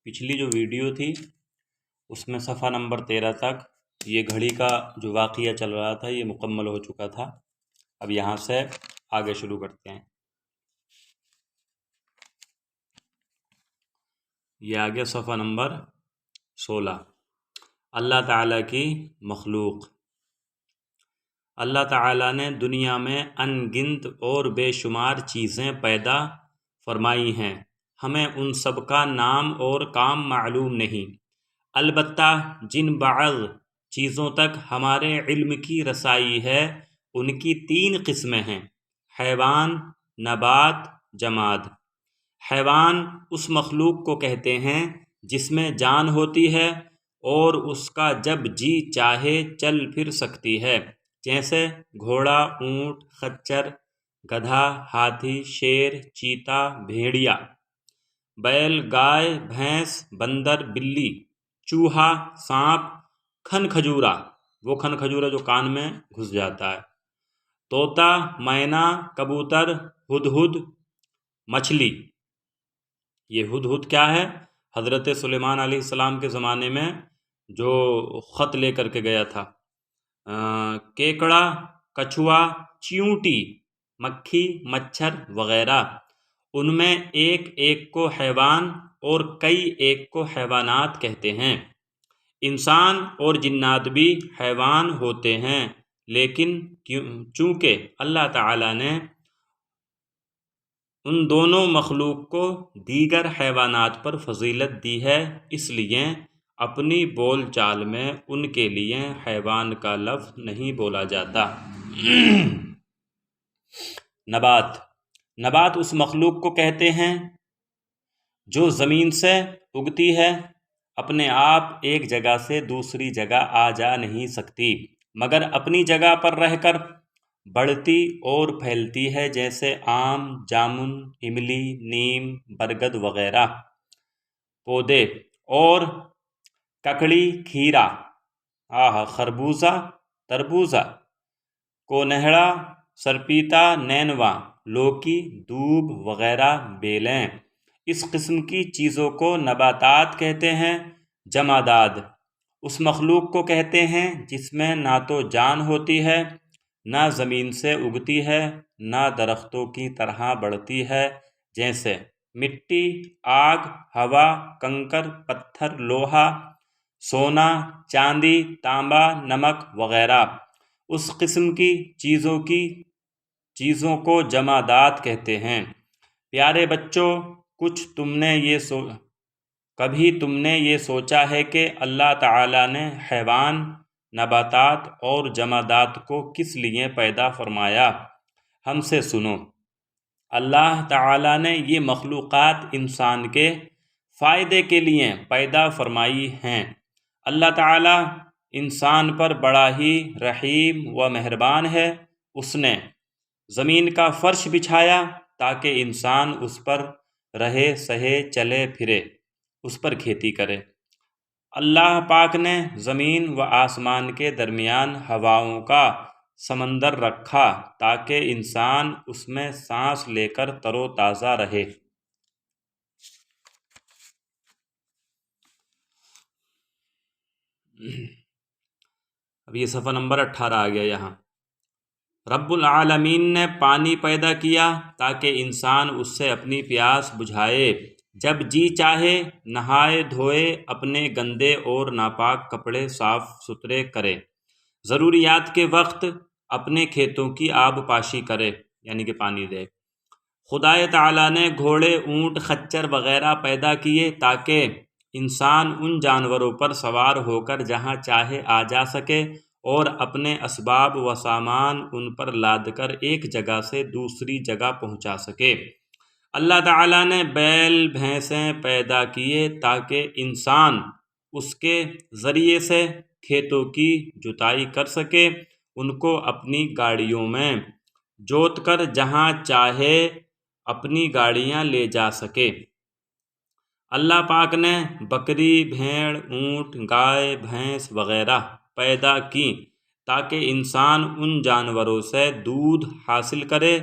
پچھلی جو ویڈیو تھی اس میں صفحہ نمبر 13 تک یہ گھڑی کا جو واقعہ چل رہا تھا یہ مکمل ہو چکا تھا۔ اب یہاں سے آگے شروع کرتے ہیں۔ یہ آگے صفحہ نمبر 16، اللہ تعالیٰ کی مخلوق۔ اللہ تعالیٰ نے دنیا میں ان گنت اور بے شمار چیزیں پیدا فرمائی ہیں، ہمیں ان سب کا نام اور کام معلوم نہیں، البتہ جن بعض چیزوں تک ہمارے علم کی رسائی ہے ان کی 3 قسمیں ہیں: حیوان، نبات، جماد۔ حیوان اس مخلوق کو کہتے ہیں جس میں جان ہوتی ہے اور اس کا جب جی چاہے چل پھر سکتی ہے، جیسے گھوڑا، اونٹ، خچر، گدھا، ہاتھی، شیر، چیتا، بھیڑیا، بیل، گائے، بھینس، بندر، بلی، چوہا، سانپ، کھن کھجورا، وہ کھن کھجورا جو کان میں گھس جاتا ہے، طوطا، مینا، کبوتر، ہدہد، مچھلی۔ یہ ہدہد کیا ہے؟ حضرت سلیمان علیہ السلام کے زمانے میں جو خط لے کر کے گیا تھا۔ کیکڑا، کچھوا، چیونٹی، مکھی، مچھر وغیرہ۔ ان میں ایک ایک کو حیوان اور کئی ایک کو حیوانات کہتے ہیں۔ انسان اور جنات بھی حیوان ہوتے ہیں، لیکن چونکہ اللہ تعالیٰ نے ان دونوں مخلوق کو دیگر حیوانات پر فضیلت دی ہے، اس لیے اپنی بول چال میں ان کے لیے حیوان کا لفظ نہیں بولا جاتا۔ نبات۔ نبات اس مخلوق کو کہتے ہیں جو زمین سے اگتی ہے، اپنے آپ ایک جگہ سے دوسری جگہ آ جا نہیں سکتی، مگر اپنی جگہ پر رہ کر بڑھتی اور پھیلتی ہے، جیسے آم، جامن، املی، نیم، برگد وغیرہ۔ پودے اور ککڑی، کھیرا، خربوزہ، تربوزہ، کونہڑا، سرپیتا، نینوا، لوکی، دوب وغیرہ بیلیں۔ اس قسم کی چیزوں کو نباتات کہتے ہیں۔ جمادات اس مخلوق کو کہتے ہیں جس میں نہ تو جان ہوتی ہے، نہ زمین سے اگتی ہے، نہ درختوں کی طرح بڑھتی ہے، جیسے مٹی، آگ، ہوا، کنکر، پتھر، لوہا، سونا، چاندی، تانبا، نمک وغیرہ۔ اس قسم کی چیزوں کو جمادات کہتے ہیں۔ پیارے بچوں، کبھی تم نے یہ سوچا ہے کہ اللہ تعالیٰ نے حیوان، نباتات اور جمادات کو کس لیے پیدا فرمایا؟ ہم سے سنو۔ اللہ تعالیٰ نے یہ مخلوقات انسان کے فائدے کے لیے پیدا فرمائی ہیں۔ اللہ تعالیٰ انسان پر بڑا ہی رحیم و مہربان ہے۔ اس نے زمین کا فرش بچھایا تاکہ انسان اس پر رہے سہے چلے پھرے، اس پر کھیتی کرے۔ اللہ پاک نے زمین و آسمان کے درمیان ہواؤں کا سمندر رکھا تاکہ انسان اس میں سانس لے کر تر و تازہ رہے۔ اب یہ صفحہ نمبر 18 آ گیا۔ یہاں رب العالمین نے پانی پیدا کیا تاکہ انسان اس سے اپنی پیاس بجھائے، جب جی چاہے نہائے دھوئے، اپنے گندے اور ناپاک کپڑے صاف ستھرے کرے، ضروریات کے وقت اپنے کھیتوں کی آب پاشی کرے، یعنی کہ پانی دے۔ خدا تعالیٰ نے گھوڑے، اونٹ، خچر وغیرہ پیدا کیے تاکہ انسان ان جانوروں پر سوار ہو کر جہاں چاہے آ جا سکے اور اپنے اسباب و سامان ان پر لاد کر ایک جگہ سے دوسری جگہ پہنچا سکے۔ اللہ تعالیٰ نے بیل، بھینسیں پیدا کیے تاکہ انسان اس کے ذریعے سے کھیتوں کی جتائی کر سکے، ان کو اپنی گاڑیوں میں جوت کر جہاں چاہے اپنی گاڑیاں لے جا سکے۔ اللہ پاک نے بکری، بھیڑ، اونٹ، گائے، بھینس وغیرہ پیدا کی تاکہ انسان ان جانوروں سے دودھ حاصل کرے،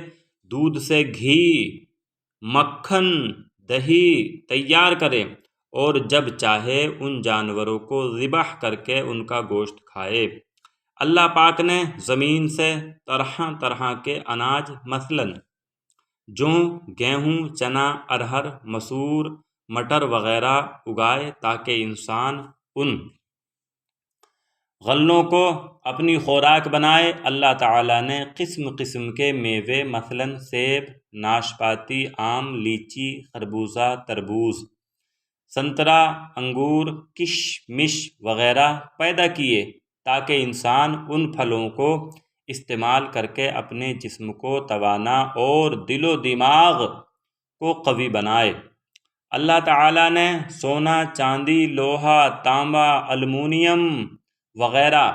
دودھ سے گھی، مکھن، دہی تیار کرے اور جب چاہے ان جانوروں کو ذبح کر کے ان کا گوشت کھائے۔ اللہ پاک نے زمین سے طرح طرح کے اناج مثلاً جوں، گیہوں، چنا، ارہر، مسور، مٹر وغیرہ اگائے تاکہ انسان ان غلوں کو اپنی خوراک بنائے۔ اللہ تعالیٰ نے قسم قسم کے میوے مثلاً سیب، ناشپاتی، آم، لیچی، خربوزہ، تربوز، سنترا، انگور، کشمش وغیرہ پیدا کیے تاکہ انسان ان پھلوں کو استعمال کر کے اپنے جسم کو توانا اور دل و دماغ کو قوی بنائے۔ اللہ تعالیٰ نے سونا، چاندی، لوہا، تانبا، المونیم وغیرہ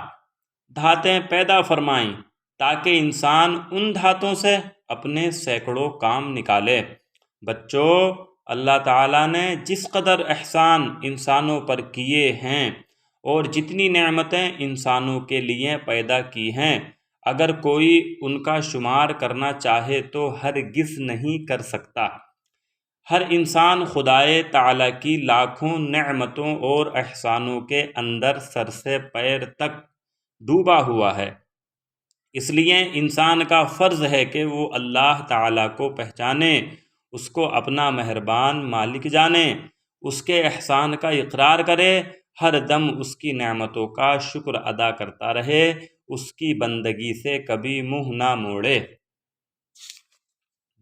دھاتیں پیدا فرمائیں تاکہ انسان ان دھاتوں سے اپنے سینکڑوں کام نکالے۔ بچوں، اللہ تعالیٰ نے جس قدر احسان انسانوں پر کیے ہیں اور جتنی نعمتیں انسانوں کے لیے پیدا کی ہیں، اگر کوئی ان کا شمار کرنا چاہے تو ہرگز نہیں کر سکتا۔ ہر انسان خدائے تعالیٰ کی لاکھوں نعمتوں اور احسانوں کے اندر سر سے پیر تک ڈوبا ہوا ہے۔ اس لیے انسان کا فرض ہے کہ وہ اللہ تعالیٰ کو پہچانے، اس کو اپنا مہربان مالک جانے، اس کے احسان کا اقرار کرے، ہر دم اس کی نعمتوں کا شکر ادا کرتا رہے، اس کی بندگی سے کبھی منہ نہ موڑے۔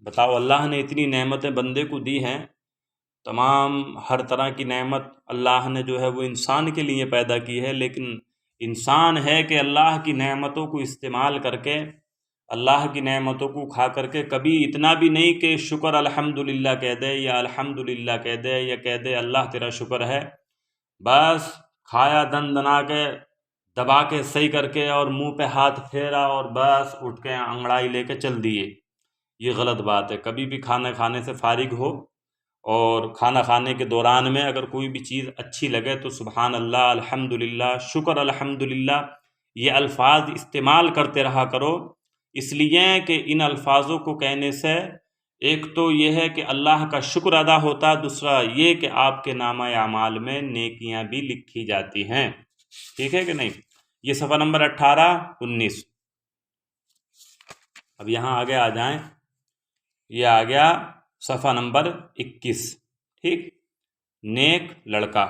بتاؤ، اللہ نے اتنی نعمتیں بندے کو دی ہیں، تمام ہر طرح کی نعمت اللہ نے جو ہے وہ انسان کے لیے پیدا کی ہے، لیکن انسان ہے کہ اللہ کی نعمتوں کو استعمال کر کے، اللہ کی نعمتوں کو کھا کر کے کبھی اتنا بھی نہیں کہ شکر الحمدللہ کہہ دے یا الحمدللہ کہہ دے یا کہہ دے اللہ تیرا شکر ہے، بس کھایا دن دنا کے دبا کے صحیح کر کے اور منہ پہ ہاتھ پھیرا اور بس اٹھ کے انگڑائی لے کے چل دیے۔ یہ غلط بات ہے۔ کبھی بھی کھانا کھانے سے فارغ ہو اور کھانا کھانے کے دوران میں اگر کوئی بھی چیز اچھی لگے تو سبحان اللہ، الحمدللہ، شکر الحمدللہ، یہ الفاظ استعمال کرتے رہا کرو، اس لیے کہ ان الفاظوں کو کہنے سے ایک تو یہ ہے کہ اللہ کا شکر ادا ہوتا ہے، دوسرا یہ کہ آپ کے نامہ اعمال میں نیکیاں بھی لکھی جاتی ہیں۔ ٹھیک ہے کہ نہیں؟ یہ صفحہ نمبر 18-19۔ اب یہاں آگے آ جائیں، یہ آ گیا صفحہ نمبر 21۔ ٹھیک، نیک لڑکا۔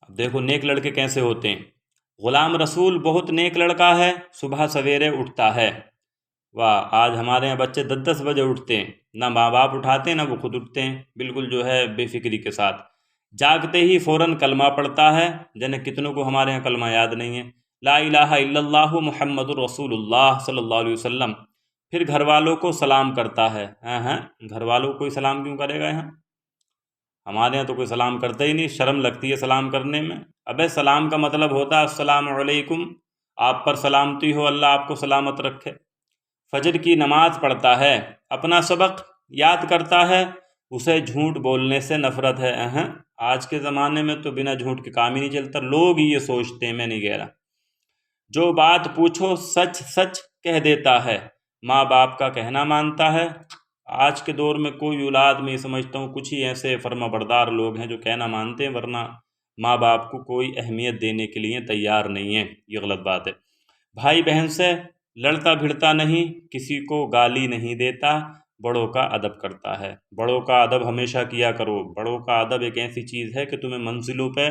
اب دیکھو نیک لڑکے کیسے ہوتے ہیں۔ غلام رسول بہت نیک لڑکا ہے، صبح سویرے اٹھتا ہے۔ واہ، آج ہمارے یہاں بچے 10 بجے اٹھتے ہیں، نہ ماں باپ اٹھاتے ہیں نہ وہ خود اٹھتے ہیں، بالکل جو ہے بے فکری کے ساتھ۔ جاگتے ہی فوراً کلمہ پڑھتا ہے، جنہیں کتنوں کو ہمارے یہاں کلمہ یاد نہیں ہے، لا الہ الا اللہ محمد الرسول اللہ صلی اللہ علیہ وسلم۔ پھر گھر والوں کو سلام کرتا ہے۔ گھر والوں کو کوئی سلام کیوں کرے گا یہاں؟ ہمارے یہاں تو کوئی سلام کرتا ہی نہیں، شرم لگتی ہے سلام کرنے میں۔ ابے سلام کا مطلب ہوتا ہے السلام علیکم، آپ پر سلامتی ہو، اللہ آپ کو سلامت رکھے۔ فجر کی نماز پڑھتا ہے، اپنا سبق یاد کرتا ہے، اسے جھوٹ بولنے سے نفرت ہے۔ آج کے زمانے میں تو بنا جھوٹ کے کام ہی نہیں چلتا، لوگ یہ سوچتے ہیں، میں نہیں کہہ رہا۔ جو بات پوچھو سچ سچ کہہ دیتا ہے، ماں باپ کا کہنا مانتا ہے۔ آج کے دور میں کوئی اولاد میں سمجھتا ہوں کچھ ہی ایسے فرما بردار لوگ ہیں جو کہنا مانتے ہیں، ورنہ ماں باپ کو کوئی اہمیت دینے کے لیے تیار نہیں ہے۔ یہ غلط بات ہے۔ بھائی بہن سے لڑتا بھڑتا نہیں، کسی کو گالی نہیں دیتا، بڑوں کا ادب کرتا ہے۔ بڑوں کا ادب ہمیشہ کیا کرو۔ بڑوں کا ادب ایک ایسی چیز ہے کہ تمہیں منزلوں پہ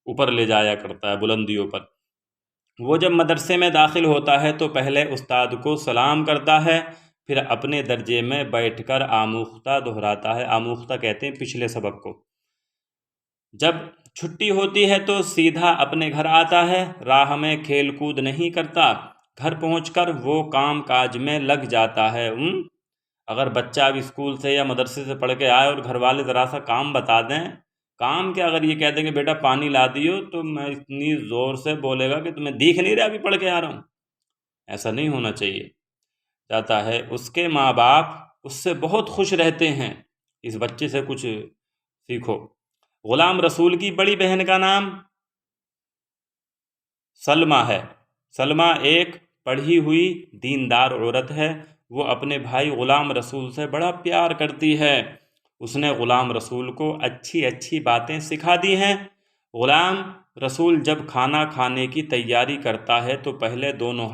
اوپر لے جایا کرتا ہے، بلندیوں پر۔ وہ جب مدرسے میں داخل ہوتا ہے تو پہلے استاد کو سلام کرتا ہے، پھر اپنے درجے میں بیٹھ کر آموختہ دہراتا ہے۔ آموختہ کہتے ہیں پچھلے سبق کو۔ جب چھٹی ہوتی ہے تو سیدھا اپنے گھر آتا ہے، راہ میں کھیل کود نہیں کرتا، گھر پہنچ کر وہ کام کاج میں لگ جاتا ہے۔ اگر بچہ اب اسکول سے یا مدرسے سے پڑھ کے آئے اور گھر والے ذرا سا کام بتا دیں، کام کیا، اگر یہ کہہ دیں کہ بیٹا پانی لا دیو، تو میں اتنی زور سے بولے گا کہ تمہیں دیکھ نہیں رہا ابھی پڑھ کے آ رہا ہوں۔ ایسا نہیں ہونا چاہیے۔ جاتا ہے، اس کے ماں باپ اس سے بہت خوش رہتے ہیں۔ اس بچے سے کچھ سیکھو۔ غلام رسول کی بڑی بہن کا نام سلمہ ہے۔ سلمہ ایک پڑھی ہوئی دیندار عورت ہے، وہ اپنے بھائی غلام رسول سے بڑا پیار کرتی ہے، اس نے غلام رسول کو اچھی اچھی باتیں سکھا دی ہیں۔ غلام رسول جب کھانا کھانے کی تیاری کرتا ہے تو پہلے دونوں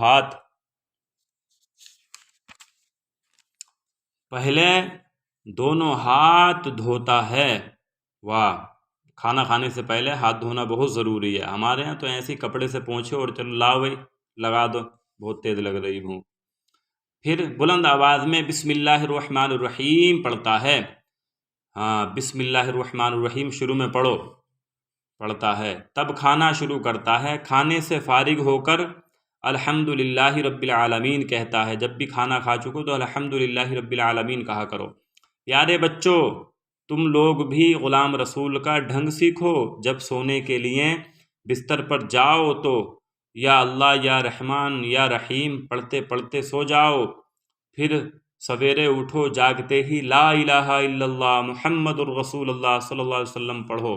ہاتھ دھوتا ہے۔ واہ، کھانا کھانے سے پہلے ہاتھ دھونا بہت ضروری ہے۔ ہمارے یہاں تو ایسے کپڑے سے پوچھو اور چلو لاؤ بھائی لگا دو، بہت تیز لگ رہی ہوں۔ پھر بلند آواز میں بسم اللہ الرحمن الرحیم پڑھتا ہے۔ ہاں، بسم اللہ الرحمن الرحیم شروع میں پڑھتا ہے، تب کھانا شروع کرتا ہے۔ کھانے سے فارغ ہو کر الحمدللہ رب العالمین کہتا ہے۔ جب بھی کھانا کھا چکو تو الحمدللہ رب العالمین کہا کرو۔ پیارے بچوں، تم لوگ بھی غلام رسول کا ڈھنگ سیکھو۔ جب سونے کے لیے بستر پر جاؤ تو یا اللہ یا رحمان یا رحیم پڑھتے پڑھتے سو جاؤ۔ پھر سویرے اٹھو، جاگتے ہی لا الہ الا اللہ محمد الرسول اللہ صلی اللہ علیہ وسلم پڑھو۔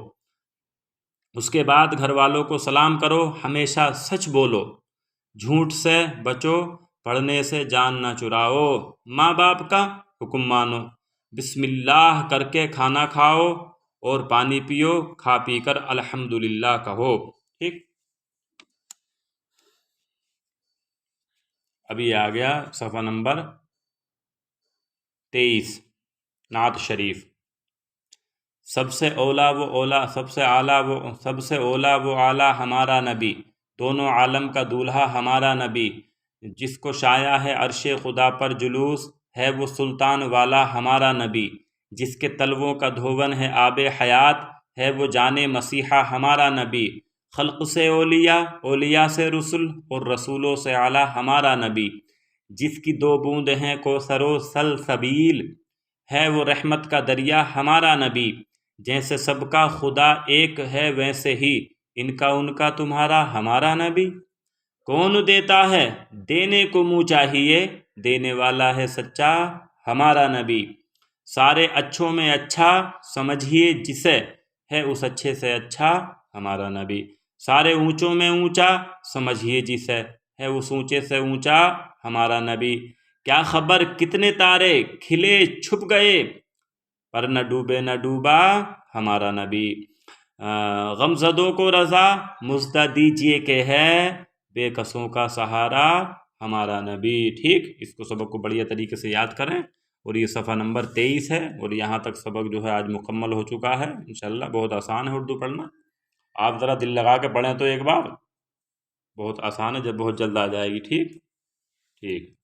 اس کے بعد گھر والوں کو سلام کرو۔ ہمیشہ سچ بولو، جھوٹ سے بچو، پڑھنے سے جان نہ چراؤ، ماں باپ کا حکم مانو، بسم اللہ کر کے کھانا کھاؤ اور پانی پیو، کھا پی کر الحمدللہ کہو۔ ٹھیک، ابھی آ گیا صفحہ نمبر 23، نعت شریف۔ سب سے اعلیٰ و اعلیٰ ہمارا نبی، دونوں عالم کا دولہا ہمارا نبی، جس کو شایع ہے عرش خدا پر جلوس، ہے وہ سلطان والا ہمارا نبی، جس کے تلووں کا دھون ہے آب حیات، ہے وہ جان مسیحا ہمارا نبی، خلق سے اولیاء، اولیاء سے رسل اور رسولوں سے اعلیٰ ہمارا نبی، جس کی 2 بوند ہیں کوثر و سلسبیل، ہے وہ رحمت کا دریا ہمارا نبی، جیسے سب کا خدا ایک ہے ویسے ہی ان کا تمہارا ہمارا نبی، کون دیتا ہے دینے کو منہ چاہیے، دینے والا ہے سچا ہمارا نبی، سارے اچھوں میں اچھا سمجھیے جسے، ہے اس اچھے سے اچھا ہمارا نبی، سارے اونچوں میں اونچا سمجھیے جسے، ہے اس اونچے سے اونچا ہمارا نبی، کیا خبر کتنے تارے کھلے چھپ گئے، پر نہ ڈوبے نہ ڈوبا ہمارا نبی، غمزدوں کو رضا مژدہ دیجیے کہ ہے بے کسوں کا سہارا ہمارا نبی۔ ٹھیک، اس کو سبق کو بڑھیا طریقے سے یاد کریں، اور یہ صفحہ نمبر 23 ہے، اور یہاں تک سبق جو ہے آج مکمل ہو چکا ہے انشاءاللہ۔ بہت آسان ہے اردو پڑھنا، آپ ذرا دل لگا کے پڑھیں تو ایک بار، بہت آسان ہے، جب بہت جلد آ جائے گی۔ ٹھیک ٹھیک۔